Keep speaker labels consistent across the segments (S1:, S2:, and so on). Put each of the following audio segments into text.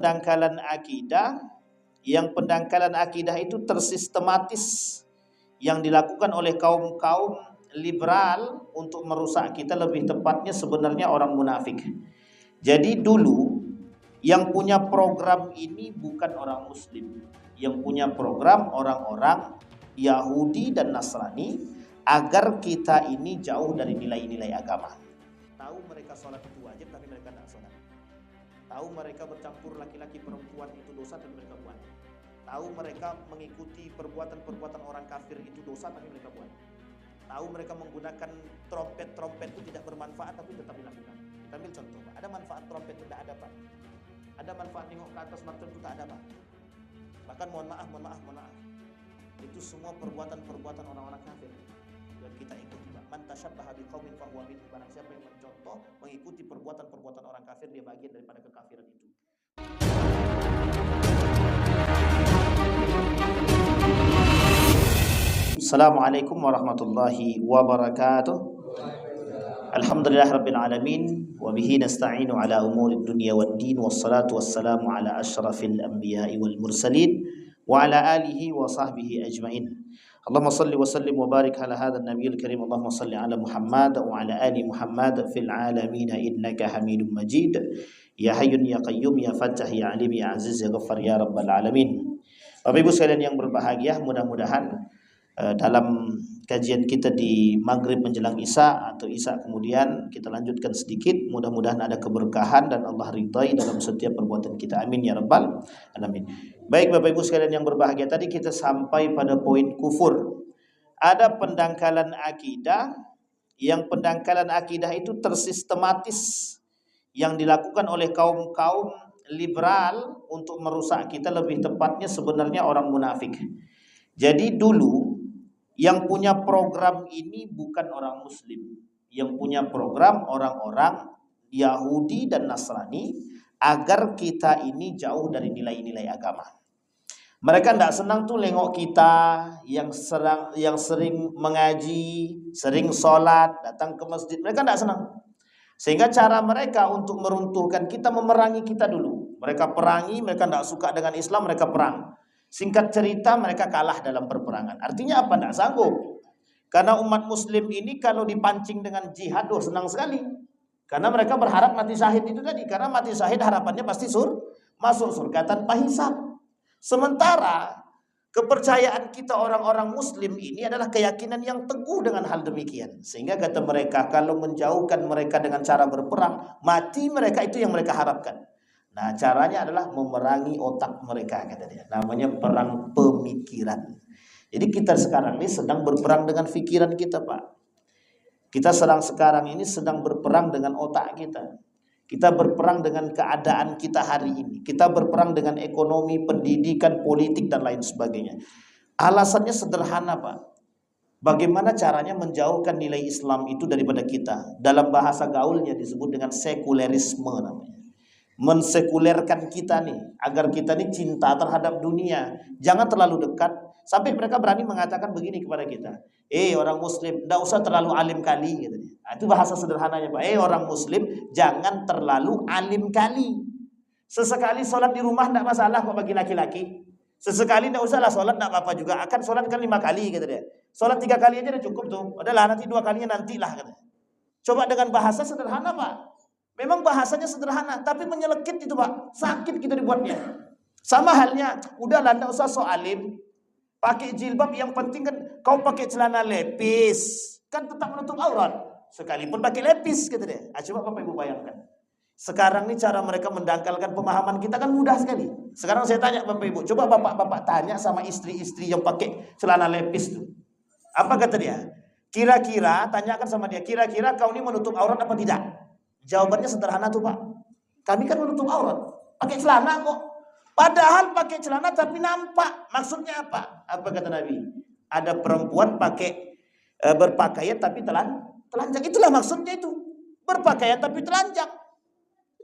S1: Pendangkalan akidah itu tersistematis yang dilakukan oleh kaum-kaum liberal untuk merusak kita, lebih tepatnya sebenarnya orang munafik. Jadi dulu yang punya program ini bukan orang muslim, yang punya program orang-orang Yahudi dan Nasrani agar kita ini jauh dari nilai-nilai agama. Tahu mereka sholat itu wajib tapi mereka tidak sholat. Tahu mereka bercampur laki-laki perempuan itu dosa tapi mereka buat. Tahu mereka mengikuti perbuatan-perbuatan orang kafir itu dosa tapi mereka buat. Tahu mereka menggunakan trompet itu tidak bermanfaat tapi tetap dilakukan. Kita ambil contoh, Pak. Ada manfaat trompet itu tidak ada, Pak. Ada manfaat tengok ke atas mata itu tak ada, Pak. Bahkan mohon maaf. Itu semua perbuatan-perbuatan orang-orang kafir dan kita ikuti, Pak. Man tasyabbaha biqaumin fahuwa minhum. Barang siapa yang mencontoh mengikuti perbuatan-perbuatan orang kafir, dia bagian daripada kekafiran itu. Assalamualaikum warahmatullahi wabarakatuh. Alhamdulillahirabbil alamin wa bihi nasta'inu ala umurid dunya waddin, wassalatu wassalamu ala asyrafil anbiya'i wal mursalin wa ala alihi wa sahbihi ajmain. Allahumma salli wa sallim wa barik ala hadzal nabiyil karim. Allahumma salli ala Muhammad wa ala ali Muhammad fil alamin innaka Hamidum Majid. Ya Hayyun ya Qayyum ya Fattah ya Alim ya Aziz ya Ghaffar ya Rabbal alamin. Bapak Ibu sekalian yang berbahagia, mudah-mudahan dalam kajian kita di Maghrib menjelang Isya atau Isya kemudian kita lanjutkan sedikit, mudah-mudahan ada keberkahan dan Allah ridhai dalam setiap perbuatan kita. Amin ya Rabbal alamin. Baik Bapak Ibu sekalian yang berbahagia, tadi kita sampai pada poin kufur. Ada pendangkalan akidah, yang pendangkalan akidah itu tersistematis yang dilakukan oleh kaum-kaum liberal untuk merusak kita, lebih tepatnya sebenarnya orang munafik. Jadi dulu yang punya program ini bukan orang muslim, yang punya program orang-orang Yahudi dan Nasrani agar kita ini jauh dari nilai-nilai agama. Mereka tidak senang tuh nengok kita yang sering mengaji, sering sholat, datang ke masjid. Mereka tidak senang. Sehingga cara mereka untuk meruntuhkan kita, memerangi kita dulu. Mereka perangi, mereka tidak suka dengan Islam, mereka perang. Singkat cerita mereka kalah dalam perperangan. Artinya apa? Tidak sanggup. Karena umat muslim ini kalau dipancing dengan jihad, senang sekali. Karena mereka berharap mati syahid itu tadi. Karena mati syahid harapannya pasti masuk surga tanpa hisab. Sementara kepercayaan kita orang-orang muslim ini adalah keyakinan yang teguh dengan hal demikian. Sehingga kata mereka, kalau menjauhkan mereka dengan cara berperang, mati mereka itu yang mereka harapkan. Nah, caranya adalah memerangi otak mereka, kata dia. Namanya perang pemikiran. Jadi kita sekarang ini sedang berperang dengan pikiran kita, Pak. Kita sekarang ini sedang berperang dengan otak kita. Kita berperang dengan keadaan kita hari ini. Kita berperang dengan ekonomi, pendidikan, politik, dan lain sebagainya. Alasannya sederhana, Pak. Bagaimana caranya menjauhkan nilai Islam itu daripada kita? Dalam bahasa gaulnya disebut dengan sekulerisme namanya. Mensekulerkan kita nih, agar kita nih cinta terhadap dunia, jangan terlalu dekat, sampai mereka berani mengatakan begini kepada kita, orang muslim, tidak usah terlalu alim kali, gitu. Nah, itu bahasa sederhananya, Pak. Orang muslim, jangan terlalu alim kali. Sesekali sholat di rumah tidak masalah kok bagi laki-laki. Sesekali tidak usahlah sholat, tidak apa-apa juga, akan sholat kan 5 kali, gitu dia. Sholat 3 kali aja udah cukup tuh, udahlah nanti 2 kalinya nantilah, gitu. Coba dengan bahasa sederhana, Pak. Memang bahasanya sederhana, tapi menyelekit itu, Pak. Sakit kita dibuatnya. Sama halnya, udahlah enggak usah so alim. Pakai jilbab, yang penting kan kau pakai celana lepis, kan tetap menutup aurat. Sekalipun pakai lepis, gitu deh. Coba Bapak Ibu bayangkan. Sekarang ini cara mereka mendangkalkan pemahaman kita kan mudah sekali. Sekarang saya tanya Bapak Ibu, coba Bapak-bapak tanya sama istri-istri yang pakai celana lepis tuh. Apa kata dia? Kira-kira, tanyakan sama dia, kira-kira kau ini menutup aurat apa tidak? Jawabannya sederhana tuh, Pak. Kami kan menutup aurat, pakai celana kok. Padahal pakai celana tapi nampak. Maksudnya apa? Apa kata Nabi? Ada perempuan berpakaian tapi telanjang. Itulah maksudnya itu. Berpakaian tapi telanjang.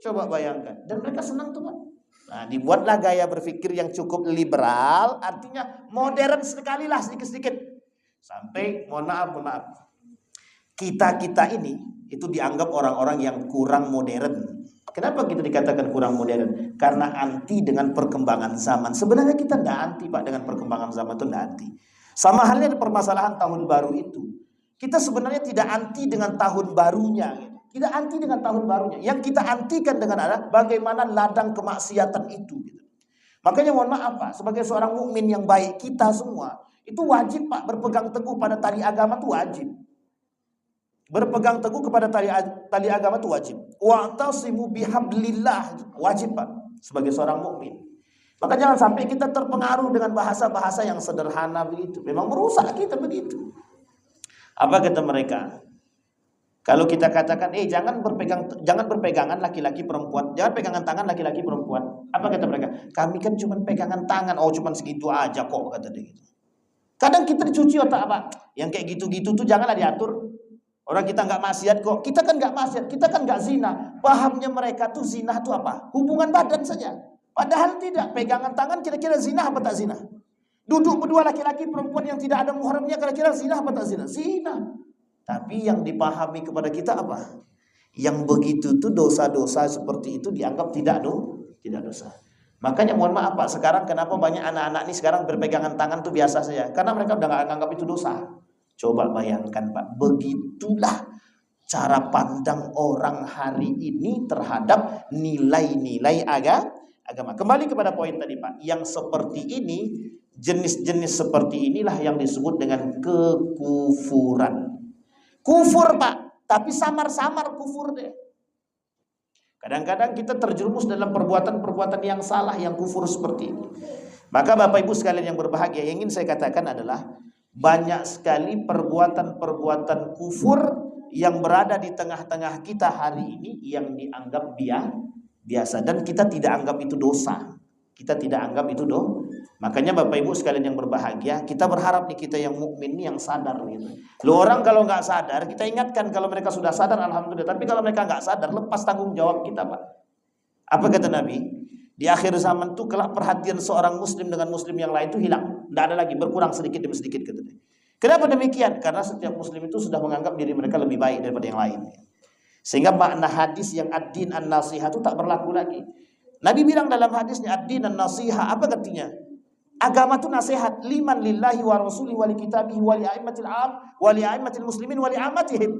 S1: Coba bayangkan. Dan mereka senang tuh, Pak. Nah, dibuatlah gaya berpikir yang cukup liberal, artinya modern sekali lah, sedikit-sedikit. Sampai mohon maaf. Kita ini itu dianggap orang-orang yang kurang modern. Kenapa kita dikatakan kurang modern? Karena anti dengan perkembangan zaman. Sebenarnya kita tidak anti Pak dengan perkembangan zaman, itu tidak anti. Sama halnya dengan permasalahan tahun baru itu. Kita sebenarnya tidak anti dengan tahun barunya. Gitu. Tidak anti dengan tahun barunya. Yang kita antikan dengan adalah bagaimana ladang kemaksiatan itu. Gitu. Makanya mohon maaf Pak, sebagai seorang mukmin yang baik, kita semua itu wajib Pak berpegang teguh pada tali agama itu wajib. Berpegang teguh kepada tali agama itu wajib. Wa'tasimu bihablillah, wajib Pak sebagai seorang mukmin. Maka jangan sampai kita terpengaruh dengan bahasa-bahasa yang sederhana begitu. Memang merusak kita begitu. Apa kata mereka? Kalau kita katakan, jangan berpegangan laki-laki perempuan, jangan pegangan tangan laki-laki perempuan. Apa kata mereka? Kami kan cuma pegangan tangan, cuma segitu aja kok, kata dia gitu. Kadang kita dicuci otak Pak, yang kayak gitu-gitu tuh janganlah diatur. Orang kita nggak maksiat kok, kita kan nggak maksiat, kita kan nggak zina. Pahamnya mereka tuh zina tuh apa? Hubungan badan saja. Padahal tidak, pegangan tangan kira-kira zina apa tak zina? Duduk berdua laki-laki perempuan yang tidak ada muhramnya kira-kira zina apa tak zina? Zina. Tapi yang dipahami kepada kita apa? Yang begitu tuh dosa-dosa seperti itu dianggap tidak dosa. Makanya mohon maaf Pak, sekarang kenapa banyak anak-anak ini sekarang berpegangan tangan tuh biasa saja? Karena mereka udah nggak anggap itu dosa. Coba bayangkan Pak, begitulah cara pandang orang hari ini terhadap nilai-nilai agama. Kembali kepada poin tadi Pak, yang seperti ini, jenis-jenis seperti inilah yang disebut dengan kekufuran. Kufur Pak, tapi samar-samar kufur deh. Kadang-kadang kita terjerumus dalam perbuatan-perbuatan yang salah, yang kufur seperti ini. Maka Bapak Ibu sekalian yang berbahagia, yang ingin saya katakan adalah banyak sekali perbuatan-perbuatan kufur yang berada di tengah-tengah kita hari ini yang dianggap biasa dan kita tidak anggap itu dosa. Kita tidak anggap itu dosa. Makanya Bapak Ibu sekalian yang berbahagia, kita berharap nih kita yang mukmin nih yang sadar gitu. Lo orang kalau nggak sadar, kita ingatkan kalau mereka sudah sadar alhamdulillah. Tapi kalau mereka nggak sadar, lepas tanggung jawab kita Pak. Apa kata Nabi? Di akhir zaman itu kelak perhatian seorang muslim dengan muslim yang lain itu hilang. Tidak ada lagi, berkurang sedikit demi sedikit katanya. Kenapa demikian? Karena setiap muslim itu sudah menganggap diri mereka lebih baik daripada yang lain. Sehingga makna hadis yang ad-din an-nasiha itu tak berlaku lagi. Nabi bilang dalam hadisnya ad-din an-nasiha, apa artinya? Agama itu nasihat liman lillahi wa rasuli wa li kitabihi wa li a'immatil am wa li a'immatil muslimin wa li ammatihim.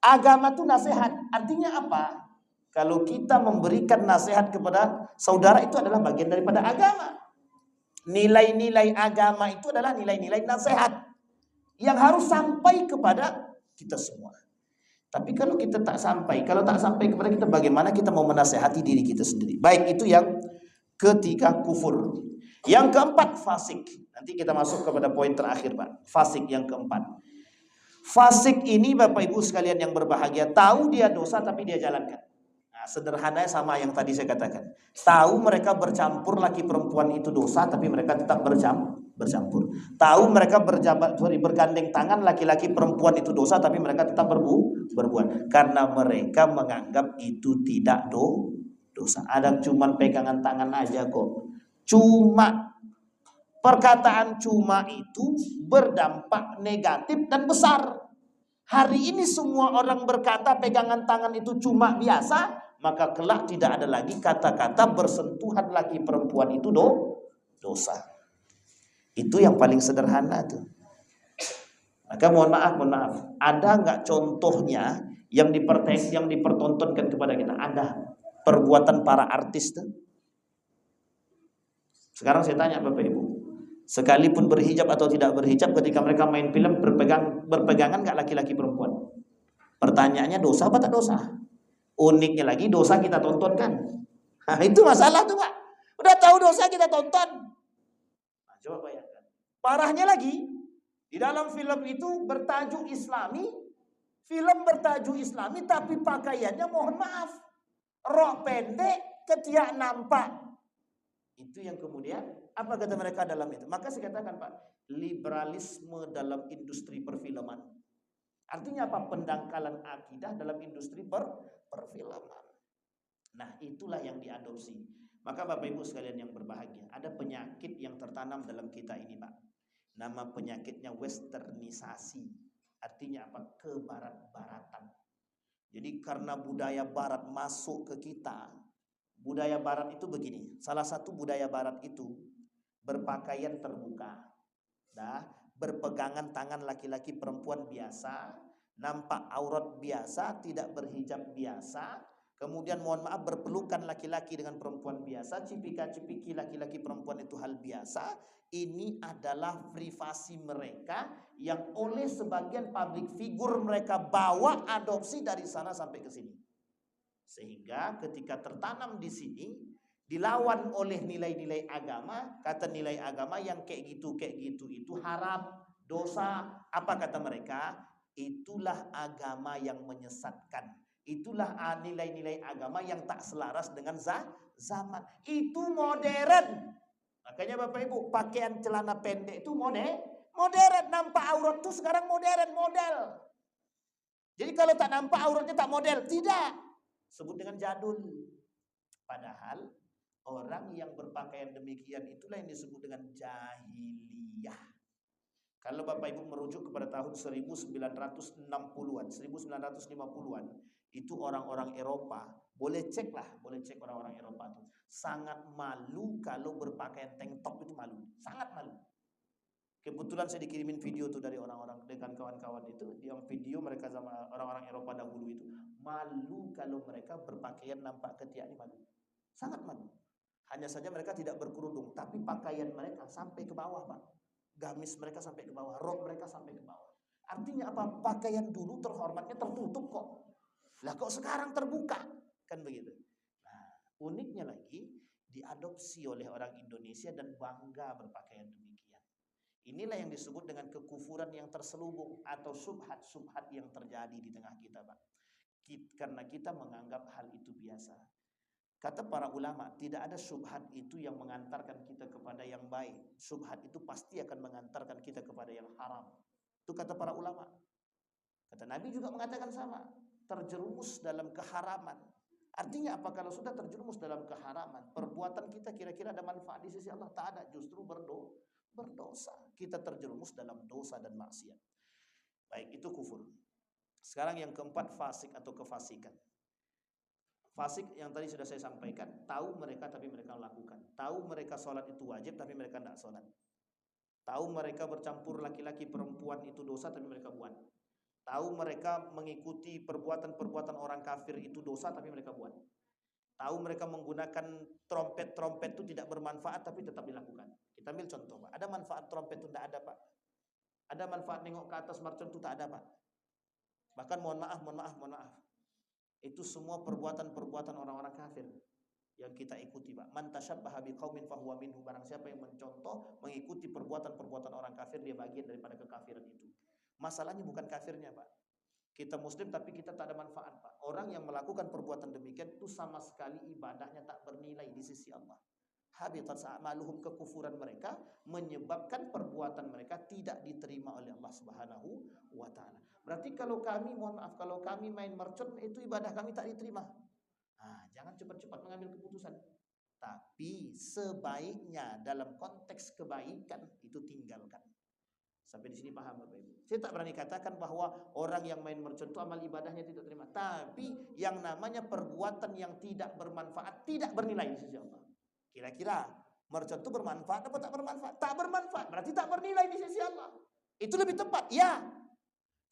S1: Agama itu nasihat. Artinya apa? Kalau kita memberikan nasihat kepada saudara itu adalah bagian daripada agama. Nilai-nilai agama itu adalah nilai-nilai nasihat yang harus sampai kepada kita semua. Tapi kalau kita tak sampai, kalau tak sampai kepada kita, bagaimana kita mau menasehati diri kita sendiri? Baik, itu yang ketiga, kufur. Yang keempat, fasik. Nanti kita masuk kepada poin terakhir Pak. Fasik yang keempat. Fasik ini Bapak Ibu sekalian yang berbahagia, tahu dia dosa tapi dia jalankan. Sederhananya sama yang tadi saya katakan. Tahu mereka bercampur laki perempuan itu dosa, tapi mereka tetap bercampur. Tahu mereka bergandeng tangan laki-laki perempuan itu dosa, tapi mereka tetap berbuat. Karena mereka menganggap itu tidak dosa. Ada cuman pegangan tangan aja kok. Cuma perkataan cuma itu berdampak negatif dan besar. Hari ini semua orang berkata pegangan tangan itu cuma biasa, maka kelak tidak ada lagi kata-kata bersentuhan laki perempuan itu dosa. Itu yang paling sederhana tuh. Maka mohon maaf, ada nggak contohnya yang dipertontonkan kepada kita? Ada perbuatan para artis tuh. Sekarang saya tanya Bapak Ibu, sekalipun berhijab atau tidak berhijab, ketika mereka main film berpegangan nggak laki-laki perempuan? Pertanyaannya dosa apa tak dosa? Uniknya lagi dosa kita tonton kan? Nah, itu masalah tuh Pak. Udah tahu dosa kita tonton. Nah, coba bayangkan. Parahnya lagi, di dalam film itu bertajuk Islami, tapi pakaiannya mohon maaf, rok pendek, ketiak nampak. Itu yang kemudian apa kata mereka dalam itu? Maka saya katakan Pak, liberalisme dalam industri perfilman. Artinya apa? Pendangkalan akidah dalam industri perfilman. Nah, itulah yang diadopsi. Maka Bapak Ibu sekalian yang berbahagia, ada penyakit yang tertanam dalam kita ini Pak. Nama penyakitnya westernisasi. Artinya apa? Kebarat-baratan. Jadi karena budaya barat masuk ke kita, budaya barat itu begini. Salah satu budaya barat itu berpakaian terbuka. Nah, berpegangan tangan laki-laki perempuan biasa, nampak aurat biasa, tidak berhijab biasa. Kemudian mohon maaf berpelukan laki-laki dengan perempuan biasa, cipika-cipiki laki-laki perempuan itu hal biasa. Ini adalah privasi mereka yang oleh sebagian public figure mereka bawa adopsi dari sana sampai ke sini. Sehingga ketika tertanam di sini dilawan oleh nilai-nilai agama, kata nilai agama yang kayak gitu itu haram, dosa. Apa kata mereka? Itulah agama yang menyesatkan. Itulah nilai-nilai agama yang tak selaras dengan zaman. Itu modern. Makanya Bapak Ibu, pakaian celana pendek itu modern. Nampak aurat itu sekarang modern, model. Jadi kalau tak nampak auratnya tak model, tidak. Sebut dengan jadul. Padahal orang yang berpakaian demikian itulah yang disebut dengan jahiliyah. Kalau Bapak Ibu merujuk kepada tahun 1960-an, 1950-an, itu orang-orang Eropa, boleh cek orang-orang Eropa itu sangat malu kalau berpakaian tank top itu malu, sangat malu. Kebetulan saya dikirimin video tuh dari orang-orang dengan kawan-kawan itu, yang video mereka sama orang-orang Eropa dahulu itu malu kalau mereka berpakaian nampak ketiak ini malu, sangat malu. Hanya saja mereka tidak berkerudung, tapi pakaian mereka sampai ke bawah, Pak. Gamis mereka sampai ke bawah, rok mereka sampai ke bawah. Artinya apa? Pakaian dulu terhormatnya tertutup kok. Lah kok sekarang terbuka? Kan begitu. Nah, uniknya lagi diadopsi oleh orang Indonesia dan bangga berpakaian demikian. Inilah yang disebut dengan kekufuran yang terselubung atau subhat-subhat yang terjadi di tengah kita, Pak. Karena kita menganggap hal itu biasa. Kata para ulama, tidak ada syubhat itu yang mengantarkan kita kepada yang baik. Syubhat itu pasti akan mengantarkan kita kepada yang haram. Itu kata para ulama. Kata Nabi juga mengatakan sama. Terjerumus dalam keharaman. Artinya apa? Kalau sudah terjerumus dalam keharaman, perbuatan kita kira-kira ada manfaat di sisi Allah? Tak ada, justru berdosa. Kita terjerumus dalam dosa dan maksiat. Baik, itu kufur. Sekarang yang keempat, fasik atau kefasikan. Fasik yang tadi sudah saya sampaikan, tahu mereka tapi mereka lakukan. Tahu mereka sholat itu wajib tapi mereka tidak sholat. Tahu mereka bercampur laki-laki perempuan itu dosa tapi mereka buat. Tahu mereka mengikuti perbuatan-perbuatan orang kafir itu dosa tapi mereka buat. Tahu mereka menggunakan trompet-trompet itu tidak bermanfaat tapi tetap dilakukan. Kita ambil contoh, Pak. Ada manfaat trompet itu tidak ada, Pak. Ada manfaat nengok ke atas mercon itu tak ada, Pak. Bahkan mohon maaf. Itu semua perbuatan-perbuatan orang-orang kafir yang kita ikuti, Pak. Man tasyabbaha biqaumin fahuwa minhum. Barang siapa yang mencontoh, mengikuti perbuatan-perbuatan orang kafir, dia bagian daripada kekafiran itu. Masalahnya bukan kafirnya, Pak. Kita muslim tapi kita tak ada manfaat, Pak. Orang yang melakukan perbuatan demikian itu sama sekali ibadahnya tak bernilai di sisi Allah. Habitat a'maluhum, kekufuran mereka menyebabkan perbuatan mereka tidak diterima oleh Allah Subhanahu wa taala. Berarti kalau kami, mohon maaf, kalau kami main mercon itu ibadah kami tak diterima. Jangan cepat-cepat mengambil keputusan. Tapi sebaiknya dalam konteks kebaikan itu tinggalkan. Sampai di sini paham Bapak Ibu? Saya tak berani katakan bahwa orang yang main mercon itu amal ibadahnya tidak terima. Tapi yang namanya perbuatan yang tidak bermanfaat, tidak bernilai di sisi Allah. Kira-kira mercon itu bermanfaat atau tak bermanfaat? Tak bermanfaat, berarti tak bernilai di sisi Allah. Itu lebih tepat, ya.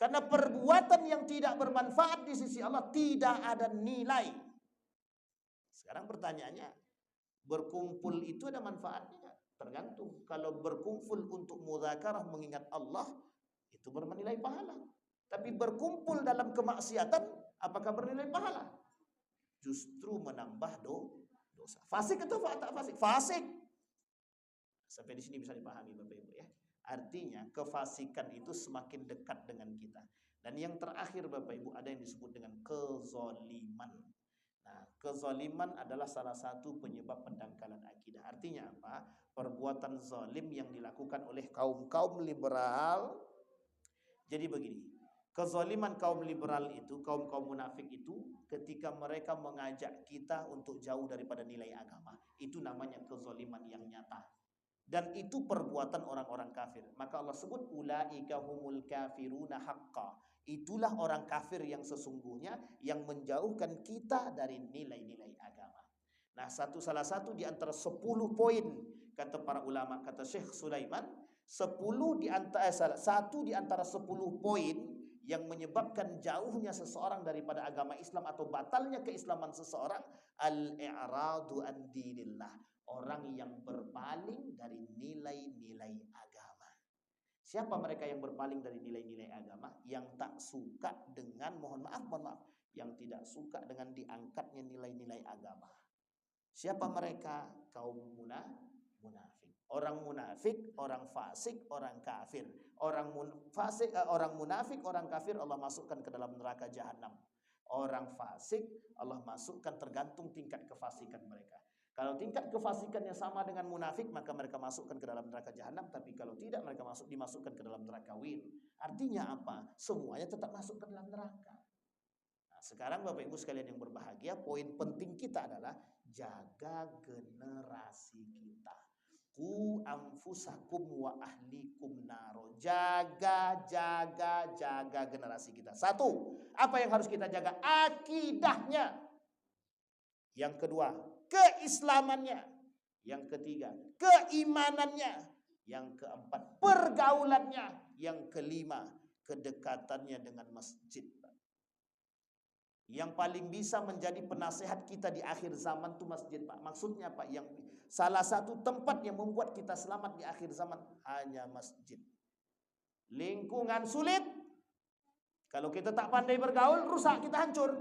S1: Karena perbuatan yang tidak bermanfaat di sisi Allah tidak ada nilai. Sekarang pertanyaannya, berkumpul itu ada manfaatnya nggak? Tergantung. Kalau berkumpul untuk mudzakarah mengingat Allah, itu bernilai pahala. Tapi berkumpul dalam kemaksiatan, apakah bernilai pahala? Justru menambah dosa. Fasik atau tak fasik? Fasik. Sampai di sini bisa dipahami Bapak Ibu ya. Artinya kefasikan itu semakin dekat dengan kita. Dan yang terakhir Bapak Ibu ada yang disebut dengan kezaliman. Nah, kezaliman adalah salah satu penyebab pendangkalan akidah. Artinya apa? Perbuatan zalim yang dilakukan oleh kaum-kaum liberal. Jadi begini, kezaliman kaum liberal itu, kaum-kaum munafik itu, ketika mereka mengajak kita untuk jauh daripada nilai agama, itu namanya kezaliman yang nyata. Dan itu perbuatan orang-orang kafir. Maka Allah sebut ulaika humul kafiruna haqqa. Itulah orang kafir yang sesungguhnya, yang menjauhkan kita dari nilai-nilai agama. Nah, salah satu di antara 10 poin, kata para ulama, kata Syekh Sulaiman, 1 di antara 10 poin yang menyebabkan jauhnya seseorang daripada agama Islam atau batalnya keislaman seseorang, al-i'radu an dinillah, orang yang berpaling dari nilai-nilai agama. Siapa mereka yang berpaling dari nilai-nilai agama? Yang tak suka dengan, mohon maaf, yang tidak suka dengan diangkatnya nilai-nilai agama. Siapa mereka? Kaum munafik. Orang munafik, orang fasik, orang kafir. Orang munafik, orang kafir Allah masukkan ke dalam neraka jahanam. Orang fasik Allah masukkan, tergantung tingkat kefasikan mereka. Kalau tingkat kefasikannya sama dengan munafik, maka mereka masukkan ke dalam neraka jahanam. Tapi kalau tidak, mereka dimasukkan ke dalam neraka win. Artinya apa? Semuanya tetap masuk ke dalam neraka. Nah, sekarang Bapak Ibu sekalian yang berbahagia, poin penting kita adalah jaga generasi kita. Ku anfusakum wa ahlikum naro. Jaga generasi kita. 1, apa yang harus kita jaga? Akidahnya. Yang kedua, keislamannya. Yang ketiga, keimanannya. Yang keempat, pergaulannya. Yang kelima, kedekatannya dengan masjid. Yang paling bisa menjadi penasehat kita di akhir zaman itu masjid, Pak. Maksudnya Pak, yang salah satu tempat yang membuat kita selamat di akhir zaman hanya masjid. Lingkungan sulit. Kalau kita tak pandai bergaul, rusak, kita hancur.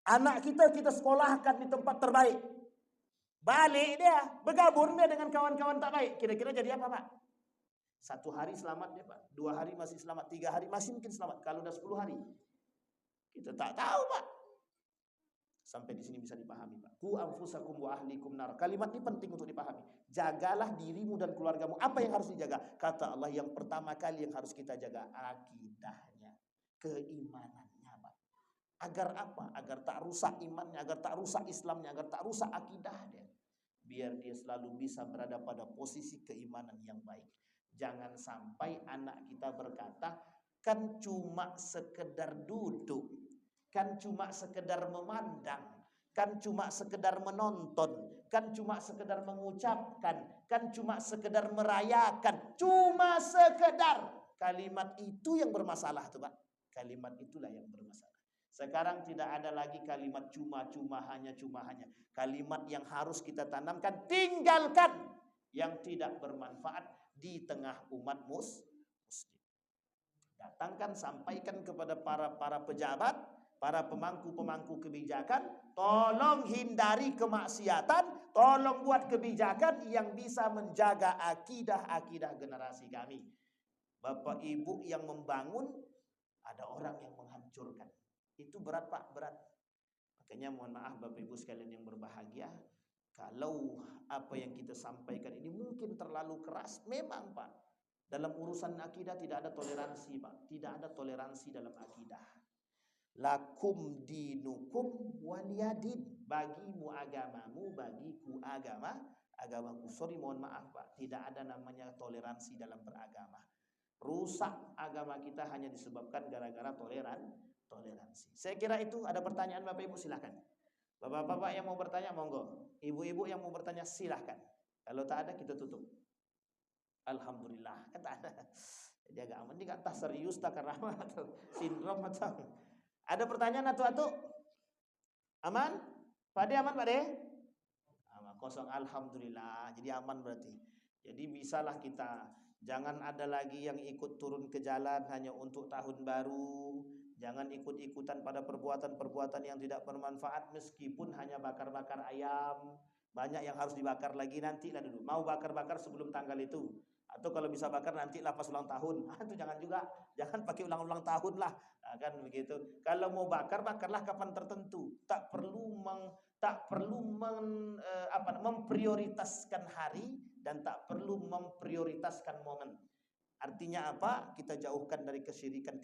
S1: Anak kita sekolahkan di tempat terbaik. Balik dia, bergabung dia dengan kawan-kawan tak baik. Kira-kira jadi apa, Pak? 1 hari selamat dia, Pak. 2 hari masih selamat. 3 hari masih mungkin selamat. Kalau udah 10 hari, kita tak tahu, Pak. Sampai di sini bisa dipahami, Pak. Ku anfusakum wa ahlikum nar. Kalimat ini penting untuk dipahami. Jagalah dirimu dan keluargamu. Apa yang harus dijaga? Kata Allah, yang pertama kali yang harus kita jaga akidahnya, keimanannya, Pak. Agar apa? Agar tak rusak imannya, agar tak rusak Islamnya, agar tak rusak akidahnya. Biar dia selalu bisa berada pada posisi keimanan yang baik. Jangan sampai anak kita berkata, kan cuma sekedar duduk, kan cuma sekedar memandang, kan cuma sekedar menonton, kan cuma sekedar mengucapkan, kan cuma sekedar merayakan, cuma sekedar. Kalimat itu yang bermasalah tuh, Pak. Kalimat itulah yang bermasalah. Sekarang tidak ada lagi kalimat cuma hanya. Kalimat yang harus kita tanamkan, tinggalkan yang tidak bermanfaat di tengah umat muslim. Datangkan, sampaikan kepada para pejabat, para pemangku kebijakan, tolong hindari kemaksiatan, tolong buat kebijakan yang bisa menjaga akidah generasi kami. Bapak Ibu yang membangun, ada orang yang menghancurkan. Itu berat, Pak, berat. Makanya mohon maaf Bapak Ibu sekalian yang berbahagia, kalau apa yang kita sampaikan ini mungkin terlalu keras, memang Pak. Dalam urusan akidah tidak ada toleransi, Pak. Tidak ada toleransi dalam akidah. Lakum dinukum waliyadin. Bagimu agamamu, bagiku agamaku. Sorry, mohon maaf, Pak. Tidak ada namanya toleransi dalam beragama. Rusak agama kita hanya disebabkan gara-gara toleransi. Saya kira itu. Ada pertanyaan Bapak Ibu, silahkan. Bapak-bapak yang mau bertanya monggo. Ibu-ibu yang mau bertanya silahkan. Kalau tak ada kita tutup. Alhamdulillah, kan tak ada. Jadi agak aman. Ini kan tak serius, tak karama atau sindrom atau. Ada pertanyaan atau? Aman? Pak De, aman Pak De? Aman, kosong, alhamdulillah. Jadi aman berarti. Jadi bisalah kita. Jangan ada lagi yang ikut turun ke jalan hanya untuk tahun baru. Jangan ikut-ikutan pada perbuatan-perbuatan yang tidak bermanfaat meskipun hanya bakar-bakar ayam. Banyak yang harus dibakar lagi, nantilah dulu. Mau bakar-bakar sebelum tanggal itu. Atau kalau bisa bakar nantilah pas ulang tahun. Itu jangan juga. Jangan pakai ulang-ulang tahun lah. Nah, kan begitu. Kalau mau bakar, bakarlah kapan tertentu. Tak perlu memprioritaskan hari dan tak perlu memprioritaskan momen. Artinya apa? Kita jauhkan dari kesyirikan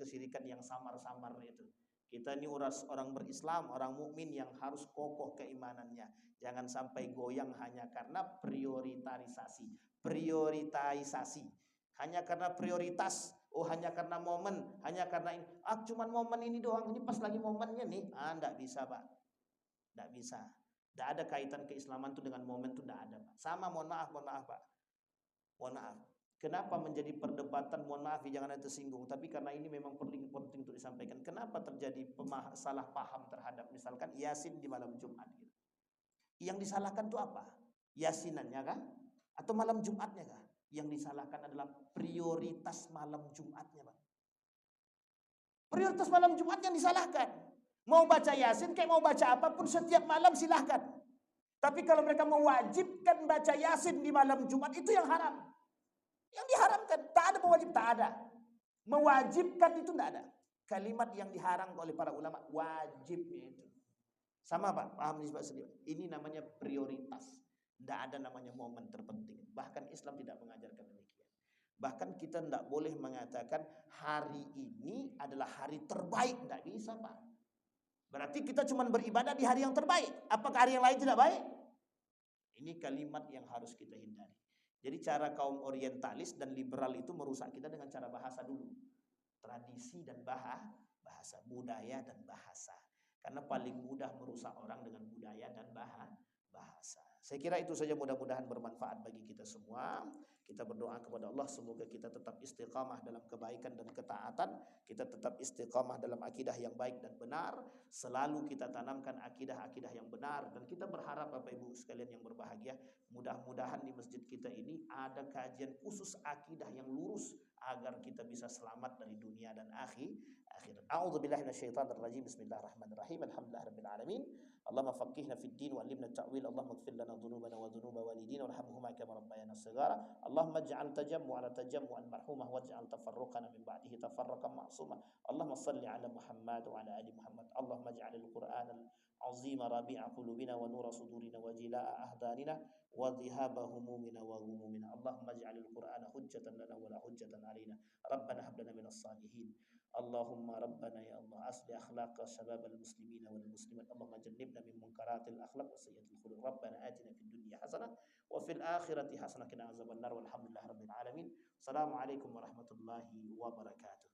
S1: yang samar-samar itu. Kita ini orang berislam, orang mukmin yang harus kokoh keimanannya. Jangan sampai goyang hanya karena prioritisasi. hanya karena prioritas, oh hanya karena momen, hanya karena ini, cuman momen ini doang, ini pas lagi momennya nih, enggak bisa Pak, enggak bisa. Enggak ada kaitan keislaman itu dengan momen itu, enggak ada Pak. Sama, mohon maaf Pak, mohon maaf. Kenapa menjadi perdebatan, mohon maaf jangan ada tersinggung, tapi karena ini memang penting untuk disampaikan. Kenapa terjadi salah paham terhadap misalkan Yasin di malam Jumat gitu. Yang disalahkan itu apa? Yasinannya kah? Atau malam Jumatnya kah? Yang disalahkan adalah prioritas malam Jumatnya, Pak. Prioritas malam Jumat yang disalahkan. Mau baca Yasin kayak mau baca apapun setiap malam silahkan. Tapi kalau mereka mewajibkan baca Yasin di malam Jumat, itu yang haram. Yang diharamkan, tak ada pewajib, tak ada. Mewajibkan itu tidak ada. Kalimat yang diharamkan oleh para ulama, wajibnya itu. Sama Pak, paham nisbah sendiri. Ini namanya prioritas. Tidak ada namanya momen terpenting. Bahkan Islam tidak mengajarkan demikian. Bahkan kita tidak boleh mengatakan hari ini adalah hari terbaik. Tidak bisa Pak. Berarti kita cuma beribadah di hari yang terbaik. Apakah hari yang lain tidak baik? Ini kalimat yang harus kita hindari. Jadi cara kaum orientalis dan liberal itu merusak kita dengan cara bahasa dulu. Tradisi dan bahasa, budaya dan bahasa. Karena paling mudah merusak orang dengan budaya dan bahasa. Saya kira itu saja, mudah-mudahan bermanfaat bagi kita semua. Kita berdoa kepada Allah semoga kita tetap istiqamah dalam kebaikan dan ketaatan. Kita tetap istiqamah dalam akidah yang baik dan benar. Selalu kita tanamkan akidah-akidah yang benar. Dan kita berharap Bapak Ibu sekalian yang berbahagia, mudah-mudahan di masjid kita ini ada kajian khusus akidah yang lurus agar kita bisa selamat dari dunia dan akhirat. A'udzubillahi minasyaitonir rajim. Bismillahirrahmanirrahim. Alhamdulillahirabbil alamin. Allahumma faqihna fid din wa 'allimna at-ta'wil. Allahumma ighfir lana dhunubana wa dhunuba walidina warhamhuma kama rabbayana shighara. Allahumma ij'al tajammu'ana tajammu'an marhumah waj'al tafarruqana min ba'dihi tafarruqan ma'sumah. Allahumma shalli 'ala Muhammad wa 'ala ali Muhammad. Allahumma ij'alil Qur'anal 'azima rabi'a qulubina wa nura sudurina wa jilaa'a ahdanina wa dhihaba humumina wa ghumumina. Allahumma ij'alil Qur'ana hujjatan lana wa la hujjatan 'alaina. Rabbana hab lana minas salihin. Allahumma rabbana ya Allah asli akhlaqa syababal muslimina wal muslimat. Allahumma jannibna min munkaratil akhlaq wa sayyiatil khuluq. Rabbana atina fid dunya hasanah wa fil akhirati hasanah qina azabannar. Walhamdulillahirabbil alamin. Assalamualaikum warahmatullahi wabarakatuh.